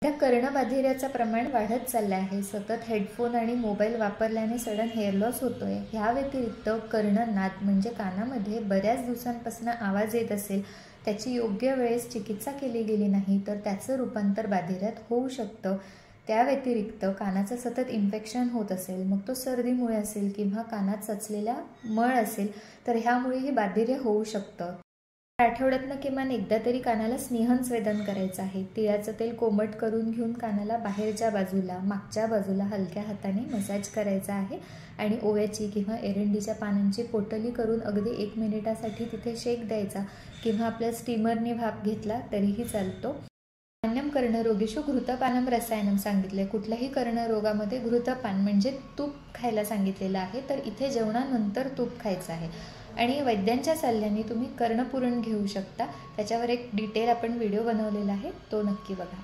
त्या कर्णबाधिऱ्याचं प्रमाण वाढत चाललं आहे। सतत हेडफोन आणि मोबाईल वापरल्याने सडन हेअर लॉस होतोय। ह्या व्यतिरिक्त कर्णनाद म्हणजे कानामध्ये बऱ्याच दिवसांपासून आवाज येत असेल, त्याची योग्य वेळेस चिकित्सा केली गेली नाही तर त्याचं रूपांतर बाधिऱ्यात होऊ शकतं। त्या व्यतिरिक्त कानाचं सतत इन्फेक्शन होत असेल, मग तो सर्दीमुळे असेल किंवा कानात साचलेला मळ असेल तर ह्यामुळेही बाधिर्य होऊ शकतं। आठवड्यातनं किमान एकदा तरी कानाला स्नेहन स्वेदन करायचं आहे। तिळाचं तेल कोमट करून घेऊन कानाला बाहेरच्या बाजूला, मागच्या बाजूला हलक्या हाताने मसाज करायचा आहे आणि ओव्याची किंवा एरंडीच्या पानांची पोटली करून अगदी 1 मिनिटासाठी तिथे शेक द्यायचा किंवा आपल्या स्टीमरने भाप घेतला तरीही चालतो। सामान्यम कर्णरोगीषु घृतपानम रसायनम सांगितले। कुठल्याही कर्णरोगामध्ये घृतपान म्हणजे तूप खायला सांगितलेलं आहे, तर इथे जेवणानंतर तूप खायचं आहे। आणि वैद्यांच्या सल्ल्याने तुम्ही कर्णपुरण घेऊ शकता। त्याच्यावर एक डिटेल आपण व्हिडिओ बनवलेला आहे, तो नक्की बघा।